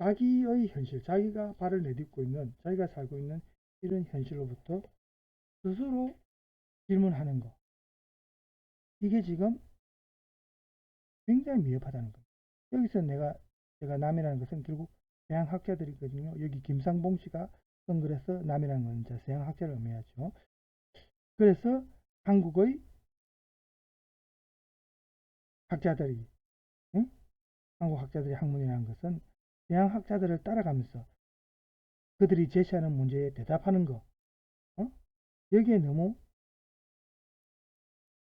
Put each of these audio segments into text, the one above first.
자기의 현실, 자기가 발을 내딛고 있는, 자기가 살고 있는 이런 현실로부터 스스로 질문하는 거. 이게 지금 굉장히 미흡하다는 겁니다. 여기서 제가 남이라는 것은 결국 서양학자들이거든요. 여기 김상봉 씨가 쓴 글에서 남이라는 건 이제 서양학자를 의미하죠. 그래서 한국의 학자들이, 응? 한국 학자들의 학문이라는 것은 서양학자들을 따라가면서 그들이 제시하는 문제에 대답하는 거, 어? 여기에 너무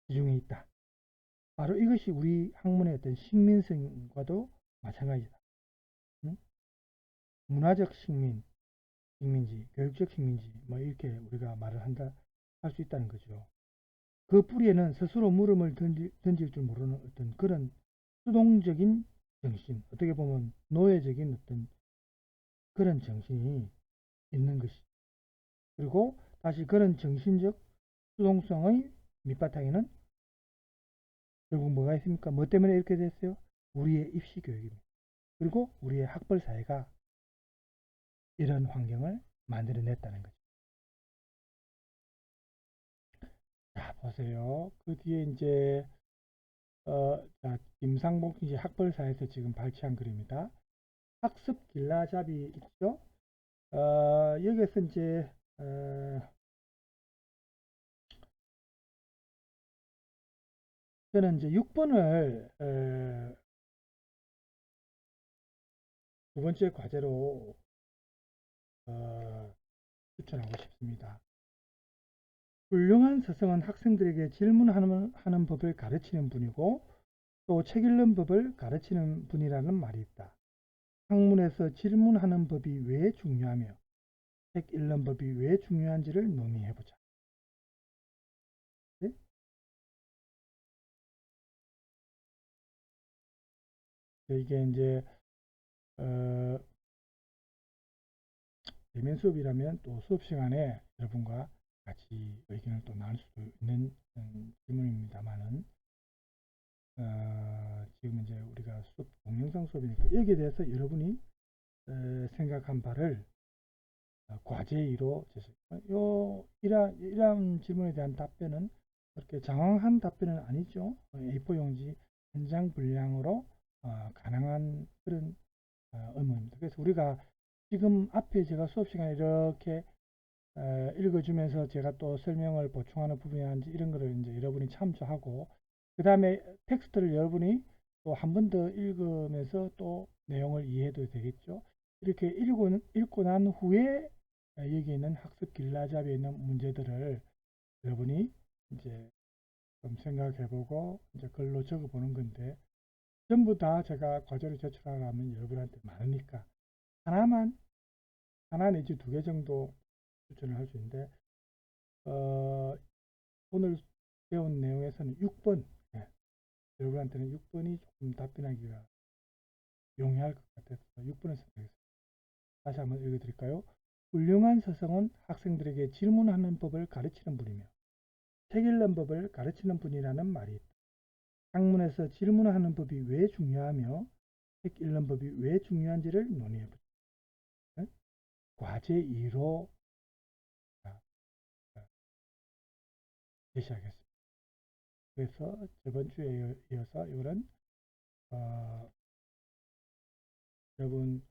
지중해 있다. 바로 이것이 우리 학문의 어떤 식민성과도 마찬가지다. 응? 문화적 식민지, 교육적 식민지, 뭐 이렇게 우리가 말을 한다, 할 수 있다는 거죠. 그 뿌리에는 스스로 물음을 던질 줄 모르는 어떤 그런 수동적인 정신, 어떻게 보면 노예적인 어떤 그런 정신이 있는 것이. 그리고 다시 그런 정신적 수동성의 밑바탕에는 결국 뭐가 있습니까? 뭐 때문에 이렇게 됐어요? 우리의 입시 교육입니다. 그리고 우리의 학벌 사회가 이런 환경을 만들어냈다는 거죠. 자, 보세요. 그 뒤에 이제 자, 김상복 이제 학벌사에서 지금 발췌한 글입니다. 학습 길라잡이 있죠? 여기에서 이제 저는 이제 6번을 두 번째 과제로 추천하고 싶습니다. 훌륭한 스승은 학생들에게 질문하는 법을 가르치는 분이고 또 책 읽는 법을 가르치는 분이라는 말이 있다. 학문에서 질문하는 법이 왜 중요하며 책 읽는 법이 왜 중요한지를 논의해보자. 네? 이게 이제 대면 수업이라면 또 수업 시간에 여러분과 같이 의견을 또 나눌 수도 있는 질문입니다만은 지금 이제 우리가 수업 동영상 수업이니까 여기에 대해서 여러분이 생각한 바를 과제 2로 이러한 질문에 대한 답변은 그렇게 장황한 답변은 아니죠. A4 용지 한 장 분량으로 가능한 그런 의무입니다. 그래서 우리가 지금 앞에 제가 수업 시간에 이렇게 읽어주면서 제가 또 설명을 보충하는 부분이라든지 이런 거를 이제 여러분이 참조하고 그 다음에 텍스트를 여러분이 또 한 번 더 읽으면서 또 내용을 이해해도 되겠죠. 이렇게 읽고 난 후에 여기 있는 학습 길라잡이에 있는 문제들을 여러분이 이제 좀 생각해보고 이제 글로 적어보는 건데 전부 다 제가 과제를 제출하려면 여러분한테 많으니까 하나 내지 두 개 정도 추천을 할 수 있는데 오늘 배운 내용에서는 6번 여러분한테는 6번이 조금 답변하기가 용이할 것 같아서 6번을 선택했습니다. 다시 한번 읽어드릴까요? 훌륭한 스승은 학생들에게 질문하는 법을 가르치는 분이며 책 읽는 법을 가르치는 분이라는 말이 있다. 학문에서 질문하는 법이 왜 중요하며 책 읽는 법이 왜 중요한지를 논의해보자. 과제 2로 제시하겠습니다. 그래서 저번 주에 이어서 이거는 여러분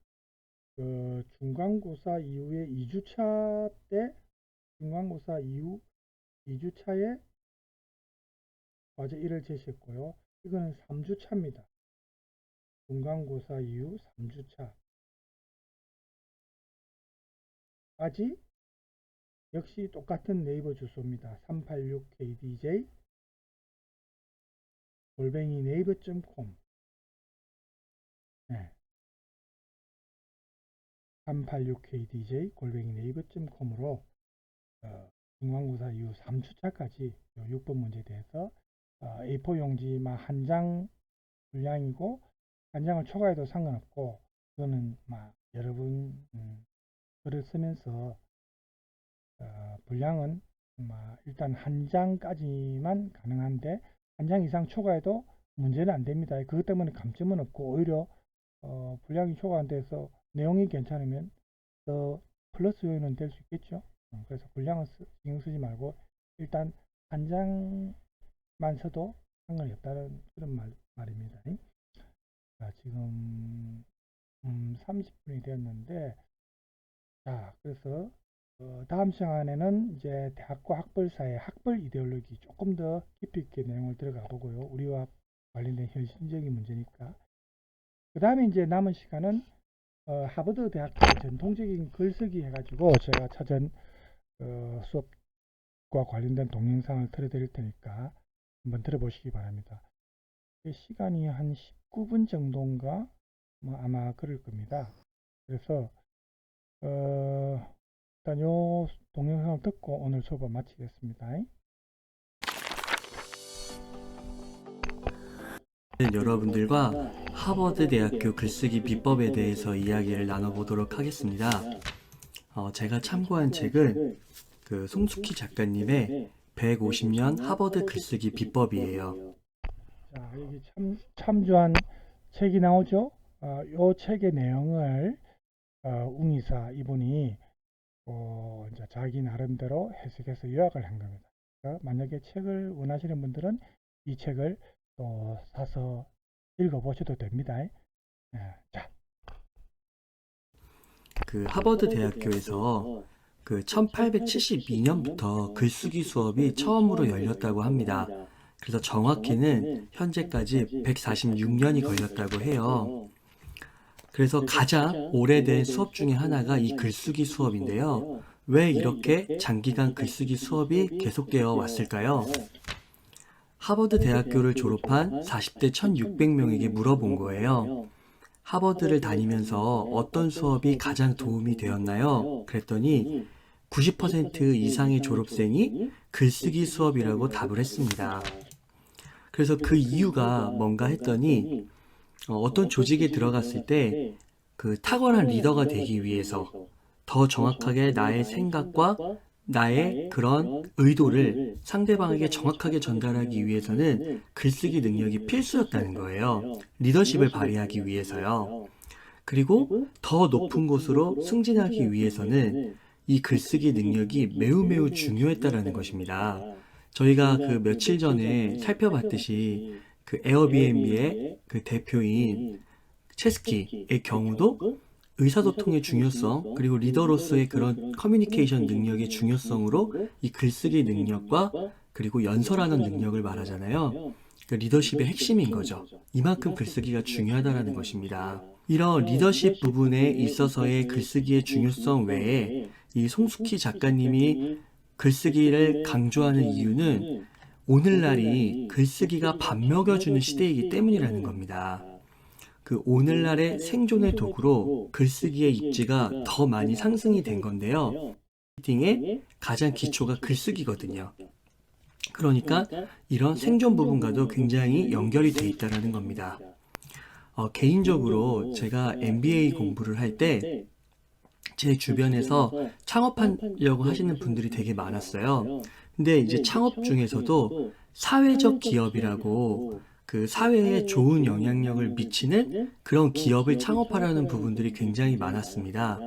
그 중간고사 이후에 2주차 때 중간고사 이후 2주차에 과제 1을 제시했고요. 이거는 3주차입니다. 중간고사 이후 3주차까지 역시 똑같은 네이버 주소입니다. 386kdj 골뱅이 네이버.com 386kdj 골뱅이 네이버.com으로 중간고사 이후 3주차까지 6번 문제에 대해서 A4 용지만 한 장 분량이고 한 장을 초과해도 상관없고 그거는 여러분 글을 쓰면서 분량은 일단 한 장까지만 가능한데 한 장 이상 초과해도 문제는 안 됩니다. 그것 때문에 감점은 없고 오히려 분량이 초과돼서 내용이 괜찮으면 더 플러스 요인은 될 수 있겠죠. 그래서 분량은 신경 쓰지 말고 일단 한 장만 써도 상관이 없다는 그런 말입니다. 자, 지금 30분이 되었는데, 자, 그래서 다음 시간에는 이제 대학과 학벌 사이의 학벌 이데올로기 조금 더 깊이 있게 내용을 들어가 보고요. 우리와 관련된 현실적인 문제니까. 그 다음에 이제 남은 시간은 하버드 대학교의 전통적인 글쓰기 해가지고 제가 찾은 수업과 관련된 동영상을 틀어드릴 테니까 한번 들어보시기 바랍니다. 시간이 한 19분 정도인가 뭐 아마 그럴 겁니다. 그래서 일단 요 동영상을 듣고 오늘 수업을 마치겠습니다. 여러분들과 하버드 대학교 글쓰기 비법에 대해서 이야기를 나눠보도록 하겠습니다. 제가 참고한 책은 그 송숙희 작가님의 150년 하버드 글쓰기 비법이에요. 자, 여기 참조한 책이 나오죠. 요 책의 내용을 웅이사 이분이 이제 자기 나름대로 해석해서 요약을 한 겁니다. 그러니까 만약에 책을 원하시는 분들은 이 책을 또 사서 읽어보셔도 됩니다. 자, 그 하버드 대학교에서 그 1872년부터 글쓰기 수업이 처음으로 열렸다고 합니다. 그래서 정확히는 현재까지 146년이 걸렸다고 해요. 그래서 가장 오래된 수업 중에 하나가 이 글쓰기 수업인데요. 왜 이렇게 장기간 글쓰기 수업이 계속되어 왔을까요? 하버드 대학교를 졸업한 40대 1600명에게 물어본 거예요. 하버드를 다니면서 어떤 수업이 가장 도움이 되었나요? 그랬더니 90% 이상의 졸업생이 글쓰기 수업이라고 답을 했습니다. 그래서 그 이유가 뭔가 했더니 어떤 조직에 들어갔을 때 그 탁월한 리더가 되기 위해서 더 정확하게 나의 생각과 나의 그런 의도를 상대방에게 정확하게 전달하기 위해서는 글쓰기 능력이 필수였다는 거예요. 리더십을 발휘하기 위해서요. 그리고 더 높은 곳으로 승진하기 위해서는 이 글쓰기 능력이 매우 중요했다라는 것입니다. 저희가 그 며칠 전에 살펴봤듯이 그 에어비앤비의 그 대표인 체스키의 경우도 의사소통의 중요성, 그리고 리더로서의 그런 커뮤니케이션 능력의 중요성으로 이 글쓰기 능력과 그리고 연설하는 능력을 말하잖아요. 그 리더십의 핵심인 거죠. 이만큼 글쓰기가 중요하다는 것입니다. 이런 리더십 부분에 있어서의 글쓰기의 중요성 외에 이 송숙희 작가님이 글쓰기를 강조하는 이유는 오늘날이 글쓰기가 밥 먹여주는 시대이기 때문이라는 겁니다. 그 오늘날의 생존의 도구로 글쓰기의 입지가 더 많이 상승이 된 건데요. 마케팅의 가장 기초가 글쓰기거든요. 그러니까 이런 생존 부분과도 굉장히 연결이 돼 있다는 겁니다. 개인적으로 제가 MBA 공부를 할 때 제 주변에서 창업하려고 하시는 분들이 되게 많았어요. 근데 이제 창업 중에서도 사회적 기업이라고 그 사회에 좋은 영향력을 미치는 그런 기업을 창업하려는 부분들이 굉장히 많았습니다.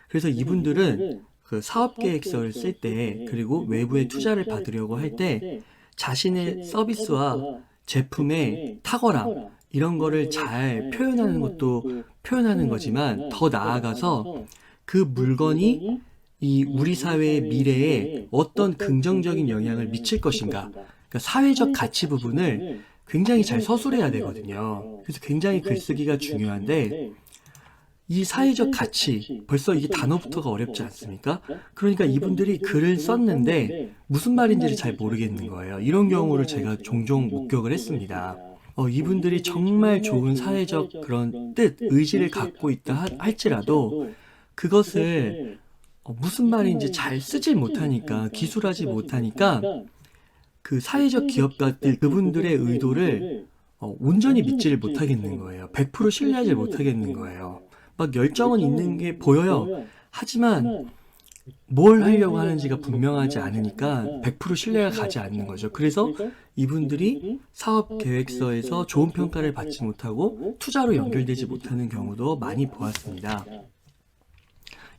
그래서 이분들은 그 사업계획서를 쓸 때, 그리고 외부의 투자를 받으려고 할 때 자신의 서비스와 제품의 탁월함, 이런 거를 잘 표현하는 것도 표현하는 거지만 더 나아가서 그 물건이 이 우리 사회의 미래에 어떤 긍정적인 영향을 미칠 것인가, 그러니까 사회적 가치 부분을 굉장히 잘 서술해야 되거든요. 그래서 굉장히 글쓰기가 중요한데, 이 사회적 가치, 벌써 이게 단어부터가 어렵지 않습니까? 그러니까 이분들이 글을 썼는데 무슨 말인지를 잘 모르겠는 거예요. 이런 경우를 제가 종종 목격을 했습니다. 이분들이 정말 좋은 사회적 그런 뜻, 의지를 갖고 있다 할지라도 그것을 무슨 말인지 잘 쓰질 못하니까, 기술하지 못하니까 그 사회적 기업가들, 그분들의 의도를 온전히 믿지를 못하겠는 거예요. 100% 신뢰하지 못하겠는 거예요. 막 열정은 있는 게 보여요. 하지만 뭘 하려고 하는지가 분명하지 않으니까 100% 신뢰가 가지 않는 거죠. 그래서 이분들이 사업 계획서에서 좋은 평가를 받지 못하고 투자로 연결되지 못하는 경우도 많이 보았습니다.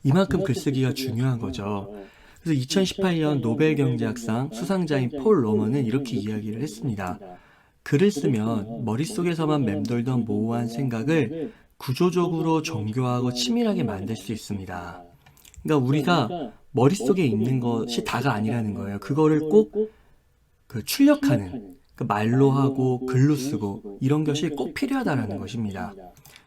이만큼 글쓰기가 중요한 거죠. 그래서 2018년 노벨 경제학상 수상자인 폴 로먼은 이렇게 이야기를 했습니다. 글을 쓰면 머릿속에서만 맴돌던 모호한 생각을 구조적으로 정교하고 치밀하게 만들 수 있습니다. 그러니까 우리가 머릿속에 있는 것이 다가 아니라는 거예요. 그거를 꼭 출력하는, 말로 하고 글로 쓰고 이런 것이 꼭 필요하다는 것입니다.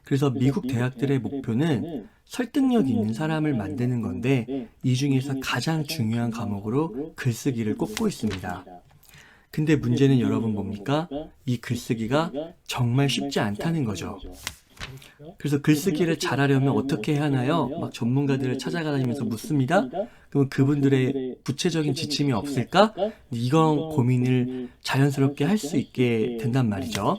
그래서 미국 대학들의 목표는 설득력 있는 사람을 만드는 건데 이 중에서 가장 중요한 과목으로 글쓰기를 꼽고 있습니다. 근데 문제는 여러분 뭡니까? 이 글쓰기가 정말 쉽지 않다는 거죠. 그래서 글쓰기를 잘하려면 어떻게 해야 하나요? 막 전문가들을 찾아다니면서 묻습니다. 그럼 그분들의 구체적인 지침이 없을까? 이런 고민을 자연스럽게 할 수 있게 된단 말이죠.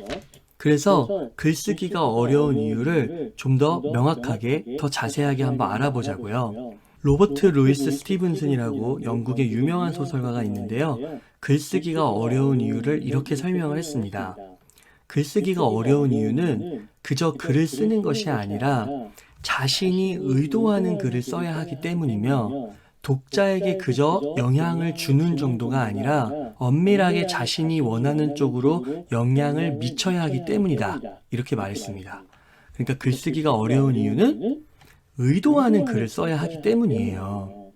그래서 글쓰기가 어려운 이유를 좀 더 명확하게, 더 자세하게 한번 알아보자고요. 로버트 루이스 스티븐슨이라고 영국의 유명한 소설가가 있는데요. 글쓰기가 어려운 이유를 이렇게 설명을 했습니다. 글쓰기가 어려운 이유는 그저 글을 쓰는 것이 아니라 자신이 의도하는 글을 써야 하기 때문이며 독자에게 그저 영향을 주는 정도가 아니라 엄밀하게 자신이 원하는 쪽으로 영향을 미쳐야 하기 때문이다. 이렇게 말했습니다. 그러니까 글쓰기가 어려운 이유는 의도하는 글을 써야 하기 때문이에요.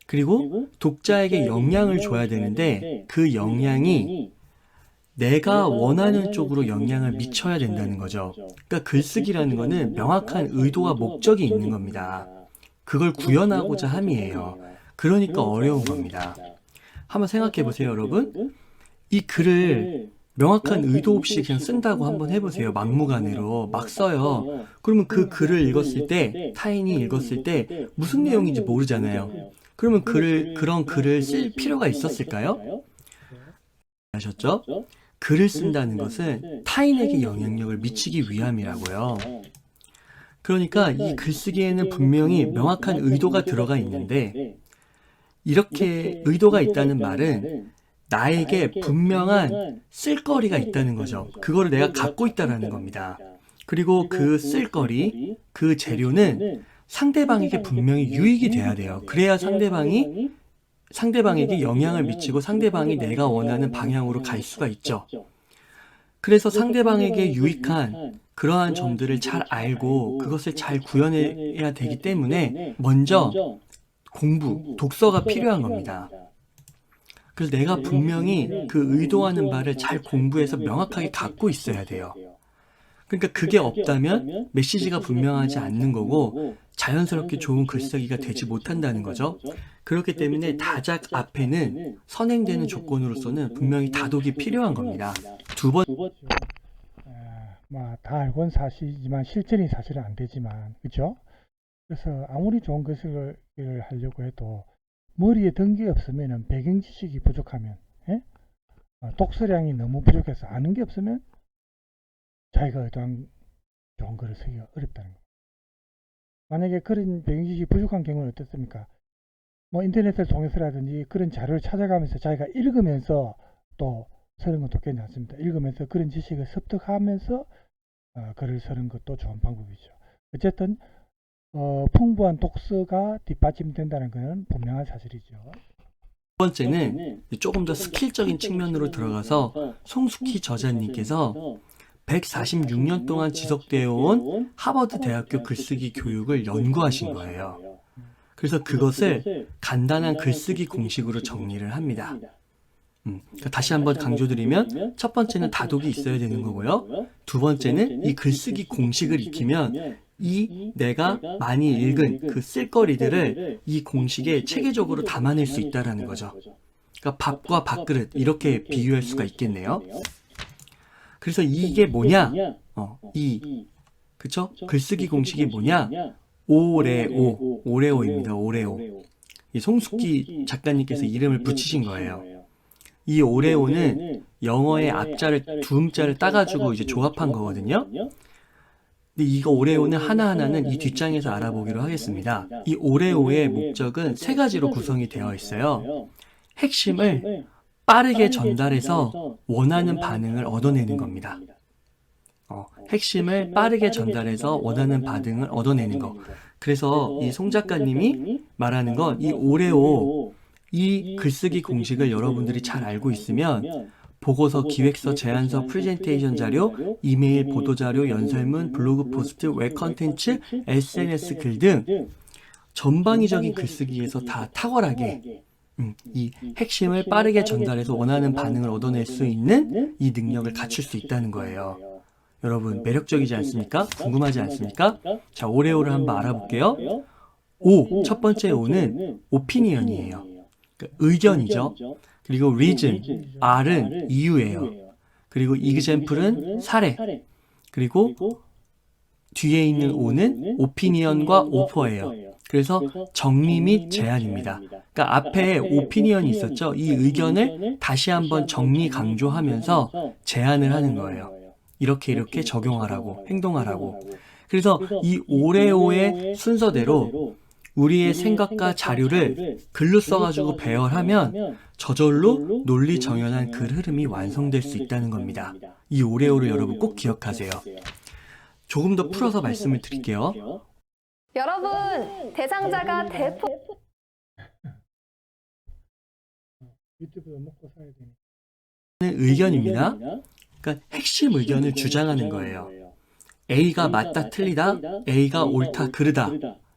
그리고 독자에게 영향을 줘야 되는데 그 영향이 내가 원하는 쪽으로 영향을 미쳐야 된다는 거죠. 그러니까 글쓰기라는 거는 명확한 의도와 목적이 있는 겁니다. 그걸 구현하고자 함이에요. 그러니까 어려운 겁니다. 한번 생각해 보세요, 여러분. 이 글을 명확한 의도 없이 그냥 쓴다고 한번 해보세요. 막무가내로 막 써요. 그러면 그 글을 읽었을 때, 타인이 읽었을 때 무슨 내용인지 모르잖아요. 그러면 그런 글을 쓸 필요가 있었을까요? 아셨죠? 글을 쓴다는 것은 타인에게 영향력을 미치기 위함이라고요. 그러니까 이 글쓰기에는 분명히 명확한 의도가 들어가 있는데 이렇게 의도가 있다는 말은 나에게 분명한 쓸거리가 있다는 거죠. 그거를 내가 갖고 있다는 겁니다. 그리고 그 쓸거리, 그 재료는 상대방에게 분명히 유익이 돼야 돼요. 그래야 상대방에게 영향을 미치고 상대방이 내가 원하는 방향으로 갈 수가 있죠. 그래서 상대방에게 유익한 그러한 점들을 잘 알고 그것을 잘 구현해야 되기 때문에 먼저 독서가 필요한 겁니다. 그래서 내가 분명히 그 의도하는 바를 잘 공부해서 명확하게 갖고 있어야 돼요. 그러니까 그게 없다면 메시지가 분명하지 않는 거고 자연스럽게 좋은 글쓰기가 되지 못한다는 거죠. 그렇기 때문에 다작 앞에는 선행되는 조건으로서는 분명히 다독이 필요한 겁니다. 두 번째, 다 알고는 사실이지만 실전이 사실은 안 되지만, 그렇죠? 그래서 아무리 좋은 글쓰기를 하려고 해도 머리에 든 게 없으면, 배경 지식이 부족하면, 독서량이 너무 부족해서 아는 게 없으면 자기가 의도한 좋은 글을 쓰기가 어렵다는 거예요. 만약에 그런 배경 지식이 부족한 경우는 어떻습니까? 뭐 인터넷을 통해서라든지 그런 자료를 찾아가면서 자기가 읽으면서 또 쓰는 것도 괜찮습니다. 읽으면서 그런 지식을 습득하면서 글을 쓰는 것도 좋은 방법이죠. 어쨌든 풍부한 독서가 뒷받침된다는 것은 분명한 사실이죠. 두 번째는 조금 더 스킬적인 측면으로 들어가서 송숙희 저자님께서 146년 동안 지속되어 온 하버드 대학교 글쓰기 교육을 연구하신 거예요. 그래서 그것을 간단한 글쓰기 공식으로 정리를 합니다. 그러니까 다시 한번 강조드리면 첫 번째는 다독이 있어야 되는 거고요. 두 번째는 이 글쓰기 공식을 익히면 이 내가 많이 읽은 그 쓸거리들을 이 공식에 체계적으로 담아낼 수 있다는 거죠. 그러니까 밥과 밥그릇 이렇게 비유할 수가 있겠네요. 그래서 이게 뭐냐? 그쵸? 글쓰기 공식이 뭐냐? 오레오입니다. 오레오. 이 송숙희 작가님께서 이름을 붙이신 거예요. 이 오레오는 영어의 앞자를 두음자를 따가지고 이제 조합한 거거든요. 근데 이거 오레오는 하나하나는 이 뒷장에서 알아보기로 하겠습니다. 이 오레오의 목적은 세 가지로 구성이 되어 있어요. 핵심을 빠르게 전달해서 원하는 반응을 얻어내는 겁니다. 핵심을 빠르게 전달해서 원하는 반응을 얻어내는 거. 그래서 이 송 작가님이 말하는 건 이 오레오, 이 글쓰기 공식을 여러분들이 잘 알고 있으면 보고서, 기획서, 제안서, 프레젠테이션 자료, 이메일, 보도자료, 연설문, 블로그 포스트, 웹 컨텐츠, SNS 글 등 전방위적인 글쓰기에서 다 탁월하게 이 핵심을 빠르게 전달해서 원하는 반응을 얻어낼 수 있는 이 능력을 갖출 수 있다는 거예요. 여러분, 매력적이지 않습니까? 궁금하지 않습니까? 자, 오레오를 한번 알아볼게요. O, 첫 번째 O는 오피니언이에요. 그러니까 의견이죠. 그리고 reason, R은 이유예요. 그리고 example은 사례. 그리고 뒤에 있는 O는 opinion과 offer예요. 그래서 정리 및 제안입니다. 그러니까 앞에 opinion이 있었죠. 이 의견을 다시 한번 정리 강조하면서 제안을 하는 거예요. 이렇게 적용하라고, 행동하라고. 그래서 이 오레오의 순서대로 우리의 생각과 자료를 글로 써가지고 배열하면 저절로 논리 정연한 글 흐름이 완성될 수 있다는 겁니다. 이 오레오를 여러분 꼭 기억하세요. 조금 더 풀어서 말씀을 드릴게요. 여러분, 대상자가 대폭 유튜브도 먹고 살야 되니까. 의견입니다. 그러니까 핵심 의견을 주장하는 거예요. A가 맞다, 틀리다, A가 옳다, 그르다.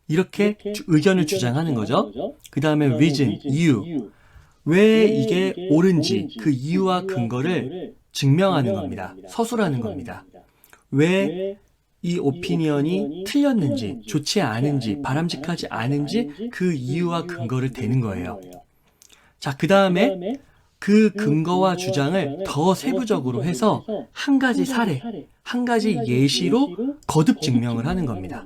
이렇게 의견을 주장하는 거죠. 그 다음에 reason, 이유. 왜 이게 옳은지 그 이유와 근거를 증명하는 겁니다. 서술하는 겁니다. 왜 이 오피니언이 틀렸는지, 좋지 않은지, 바람직하지 않은지 그 이유와 근거를 대는 거예요. 자, 그 다음에 그 근거와 주장을 더 세부적으로 해서 한 가지 사례, 한 가지 예시로 거듭 증명을 하는 겁니다.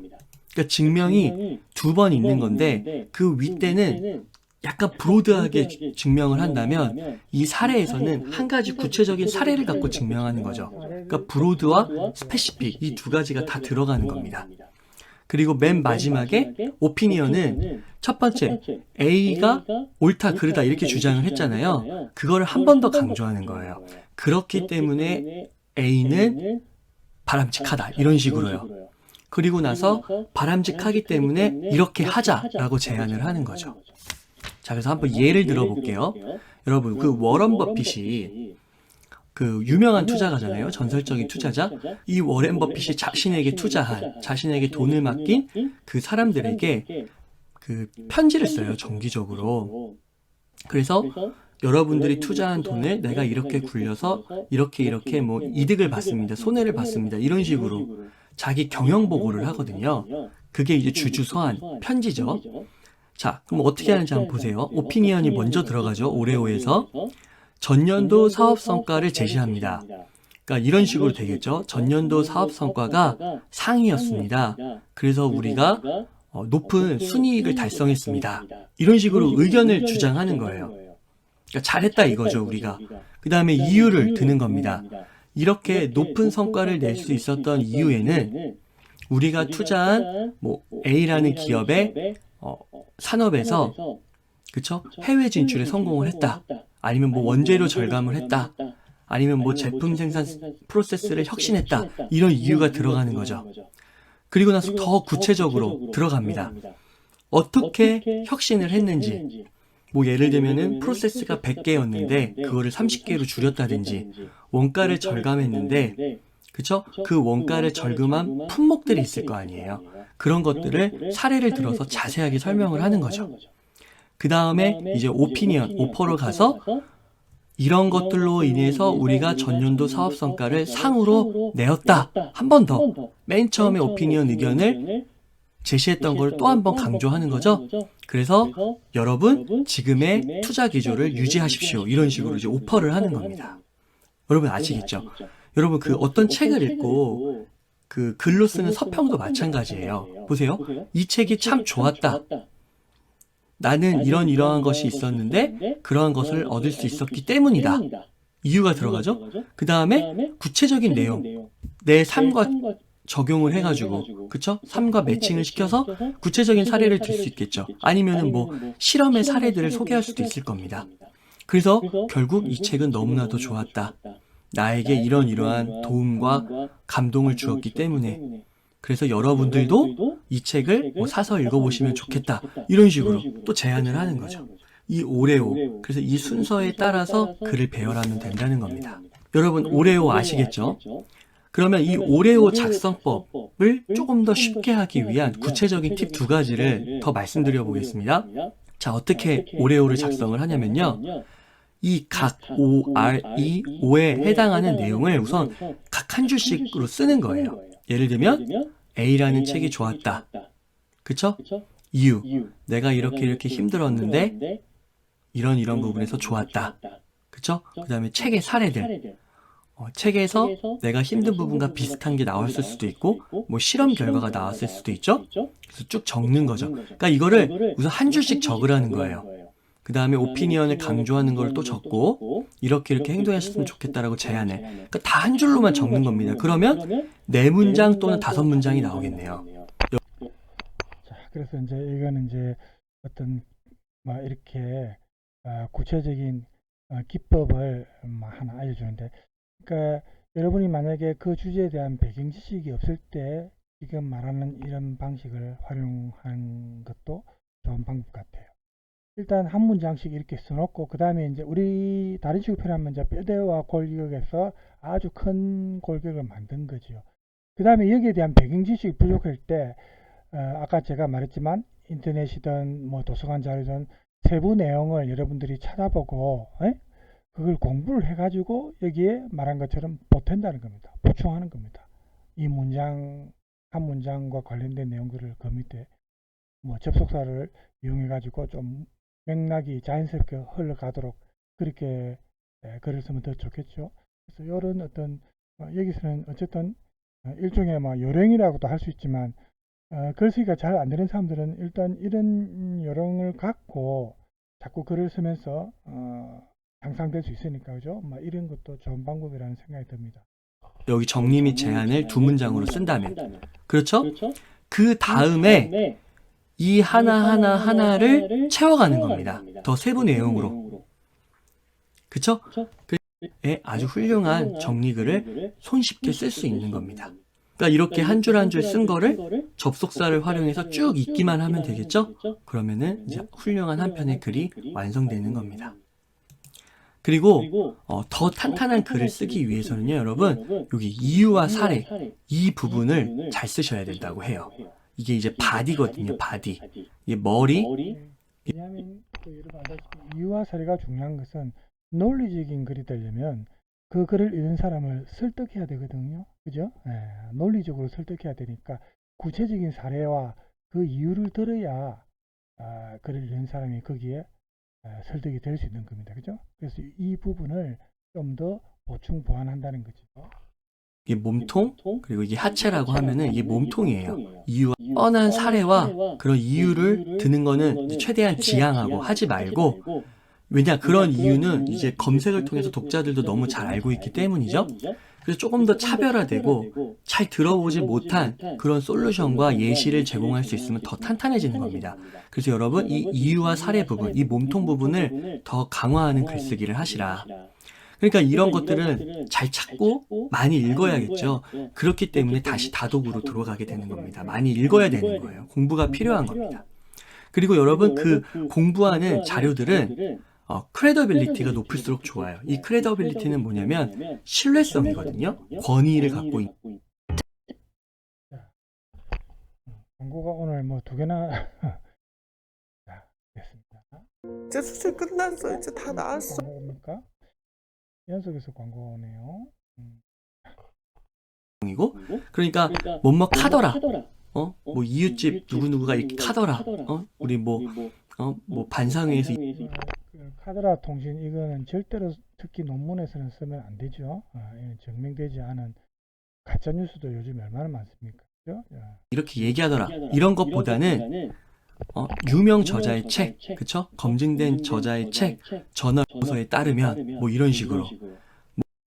그러니까 증명이 두 번 있는 건데 그 윗대는 약간 브로드하게 증명을 한다면 이 사례에서는 한 가지 구체적인 사례를 갖고 증명하는 거죠. 그러니까 브로드와 스페시픽 이 두 가지가 다 들어가는 겁니다. 그리고 맨 마지막에 오피니언은 첫 번째 A가 옳다 그르다 이렇게 주장을 했잖아요. 그거를 한 번 더 강조하는 거예요. 그렇기 때문에 A는 바람직하다 이런 식으로요. 그리고 나서 바람직하기 때문에 이렇게 하자라고 제안을 하는 거죠. 자, 그래서 한번 예를 들어볼게요. 여러분, 그 워런 버핏이 그 유명한 투자가잖아요. 전설적인 투자자. 이 워렌 버핏이 자신에게 투자한, 자신에게 돈을 맡긴 그 사람들에게 그 편지를 써요. 정기적으로. 그래서 여러분들이 투자한 돈을 내가 이렇게 굴려서 이렇게 뭐 이득을 받습니다. 손해를 받습니다. 이런 식으로 자기 경영 보고를 하거든요. 그게 이제 주주서한 편지죠. 자, 그럼 어떻게 하는지 한번 보세요. 오피니언이 먼저 들어가죠. 오레오에서. 전년도 사업 성과를 제시합니다. 그러니까 이런 식으로 되겠죠. 전년도 사업 성과가 상위였습니다. 그래서 우리가 높은 순이익을 달성했습니다. 이런 식으로 의견을 주장하는 거예요. 그러니까 잘했다 이거죠, 우리가. 그 다음에 이유를 드는 겁니다. 이렇게 높은 성과를 낼 수 있었던 이유에는 우리가 투자한 뭐 A라는 기업의 산업에서 그쵸? 해외 진출에 성공을 했다. 아니면 뭐 원재료 절감을 했다. 아니면 뭐 제품 생산 프로세스를 혁신했다. 이런 이유가 들어가는 거죠. 그리고 나서 더 구체적으로 들어갑니다. 어떻게 혁신을 했는지. 뭐 예를 들면은 프로세스가 100개였는데 그거를 30개로 줄였다든지 원가를 절감했는데 그쵸? 그 원가를 절감한 품목들이 있을 거 아니에요. 그런 것들을 사례를 들어서 자세하게 설명을 하는 거죠. 그 다음에 이제 오피니언, 오퍼로 가서 이런 것들로 인해서 우리가 전년도 사업 성과를 상으로 내었다. 한 번 더. 맨 처음에 오피니언 의견을 제시했던 걸 또 한 번 강조하는 거죠. 그래서 여러분 지금의 투자 기조를 유지하십시오. 이런 식으로 이제 오퍼를 하는 겁니다. 여러분 아시겠죠? 여러분 그 어떤 책을 읽고 그 글로 쓰는 서평도 마찬가지예요. 보세요. 이 책이 참 좋았다. 나는 이러한 것이 있었는데 그러한 것을 얻을 수 있었기 때문이다. 이유가 들어가죠. 그 다음에 구체적인 내용, 내 삶과 적용을 해가지고, 그쵸? 3과 매칭을 시켜서 구체적인 사례를 들 수 있겠죠. 아니면은 뭐 실험의 사례들을 소개할 수도 있을 겁니다. 그래서 결국 이 책은 너무나도 좋았다. 나에게 이러한 도움과 감동을 주었기 때문에. 그래서 여러분들도 이 책을 뭐 사서 읽어보시면 좋겠다. 이런 식으로 또 제안을 하는 거죠. 이 오레오. 그래서 이 순서에 따라서 글을 배열하면 된다는 겁니다. 여러분, 오레오 아시겠죠? 그러면 이 오레오 작성법을 조금 더 쉽게 하기 위한 구체적인 팁 2가지를 더 말씀드려 보겠습니다. 자, 어떻게 오레오를 작성을 하냐면요. 이 각 O, R, E, O에 해당하는 내용을 우선 각 한 줄씩으로 쓰는 거예요. 예를 들면 A라는 책이 좋았다. 그쵸? 이유. 내가 이렇게 힘들었는데 이런 부분에서 좋았다. 그쵸? 그 다음에 책의 사례들. 책에서 내가 힘든 부분과 비슷한 게 나왔을 수도 있고 뭐 실험 결과가 나왔을 수도 있죠. 그래서 쭉 적는 거죠. 그러니까 이거를 우선 한 줄씩 적으라는 거예요. 그 다음에 오피니언을 강조하는 걸 또 적고 이렇게 행동하셨으면 좋겠다라고 제안을. 그러니까 다 한 줄로만 적는 겁니다. 그러면 4문장 또는 5문장이 나오겠네요. 자, 그래서 이제 이거는 이제 어떤 뭐 이렇게 구체적인 기법을 하나 알려주는데, 그러니까 여러분이 만약에 그 주제에 대한 배경 지식이 없을 때 지금 말하는 이런 방식을 활용하는 것도 좋은 방법 같아요. 일단 한 문장씩 이렇게 써놓고 그 다음에 이제 우리 다른 식으로 표현하면 이제 뼈대와 골격에서 아주 큰 골격을 만든 거죠. 그 다음에 여기에 대한 배경 지식이 부족할 때 아까 제가 말했지만 인터넷이든 뭐 도서관 자료든 세부 내용을 여러분들이 찾아보고 그걸 공부를 해가지고 여기에 말한 것처럼 보탠다는 겁니다. 보충하는 겁니다. 이 문장 한 문장과 관련된 내용들을 그 밑에 뭐 접속사를 이용해가지고 좀 맥락이 자연스럽게 흘러가도록 그렇게 글을 쓰면 더 좋겠죠. 그래서 이런 어떤 여기서는 어쨌든 일종의 뭐 요령이라고도 할 수 있지만 글쓰기가 잘 안 되는 사람들은 일단 이런 요령을 갖고 자꾸 글을 쓰면서 향상될 수 있으니까, 그죠? 뭐 이런 것도 좋은 방법이라는 생각이 듭니다. 여기 정리 및 제안을 2문장으로 쓴다면, 그렇죠? 그 다음에 이 하나를 채워가는 겁니다. 더 세부 내용으로. 그쵸? 그에 아주 훌륭한 정리글을 손쉽게 쓸 수 있는 겁니다. 그러니까 이렇게 한 줄 한 줄 쓴 거를 접속사를 활용해서 쭉 읽기만 하면 되겠죠? 그러면은 이제 훌륭한 한 편의 글이 완성되는 겁니다. 그리고 더 탄탄한 글을 쓰기 위해서는요, 여러분, 여기 이유와 사례, 이 부분을 잘 쓰셔야 된다고 해요. 이게 이제 바디거든요, 바디. 이게 머리. 왜냐하면 또 여러분 알다시피 이유와 사례가 중요한 것은 논리적인 글이 되려면 그 글을 읽는 사람을 설득해야 되거든요. 그죠? 논리적으로 설득해야 되니까 구체적인 사례와 그 이유를 들어야 글을 읽는 사람이 거기에 설득이 될 수 있는 겁니다. 그죠? 그래서 이 부분을 좀 더 보충 보완한다는 거죠. 이게 몸통, 그리고 이게 하체라고 하면은 이게 몸통이에요. 이유와 뻔한 사례와 그런 이유를 드는 거는 최대한 지양하고 하지 말고, 왜냐, 그런 이유는 이제 검색을 통해서 독자들도 너무 잘 알고 있기 때문이죠. 그래서 조금 더 차별화되고 잘 들어보지 못한 그런 솔루션과 예시를 제공할 수 있으면 더 탄탄해지는 겁니다. 그래서 여러분, 이 이유와 사례 부분, 이 몸통 부분을 더 강화하는 글쓰기를 하시라. 그러니까 이런 것들은 잘 찾고 많이 읽어야겠죠. 그렇기 때문에 다시 다독으로 들어가게 되는 겁니다. 많이 읽어야 되는 거예요. 공부가 필요한 겁니다. 그리고 여러분, 그 공부하는 자료들은 크레더빌리티가 높을수록 좋아요. 이 크레더빌리티는 뭐냐면 신뢰성이거든요. 권위를 갖고 있는. 광고가 오늘 뭐 2개나 됐습니다. 이제 수술 끝났어. 이제 다 나았어. 광고입니까? 연속해서 광고가 오네요. 이고 그러니까 뭐뭐 카더라. 뭐 이웃집 누구누구가 이렇게 카더라. 우리 뭐 반상회에서 그 카더라 통신 이거는 절대로 특히 논문에서는 쓰면 안 되죠. 증명되지 않은 가짜 뉴스도 요즘 얼마나 많습니까? 그죠? 이렇게 얘기하더라. 이런 것보다는 유명 저자의 책, 그쵸? 검증된 저자의 책, 저널서에 따르면 뭐 이런 식으로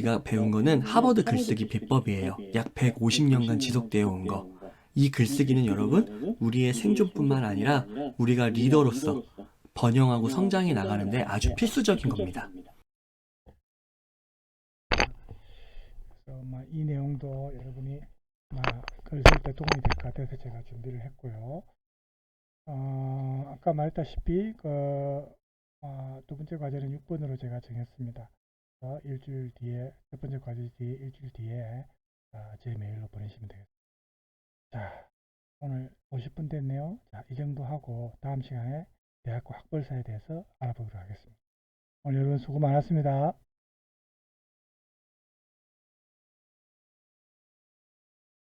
우리가 배운 거는 하버드 글쓰기 비법이에요. 약 150년간 지속되어 온 거. 이 글쓰기는 여러분, 우리의 생존뿐만 아니라 우리가 리더로서 번영하고 성장해 나가는데 아주 필수적인 겁니다. 그래서 이 내용도 여러분이 글 쓸 때 도움이 될 것 같아서 제가 준비를 했고요. 아까 말했다시피 두 번째 과제는 6번으로 제가 정했습니다. 일주일 뒤에, 첫 번째 과제 뒤에 일주일 뒤에 제 메일로 보내시면 되겠습니다. 자, 오늘 50분 됐네요. 자, 이 정도 하고 다음 시간에 대학교 학벌사에 대해서 알아보도록 하겠습니다. 오늘 여러분 수고 많았습니다.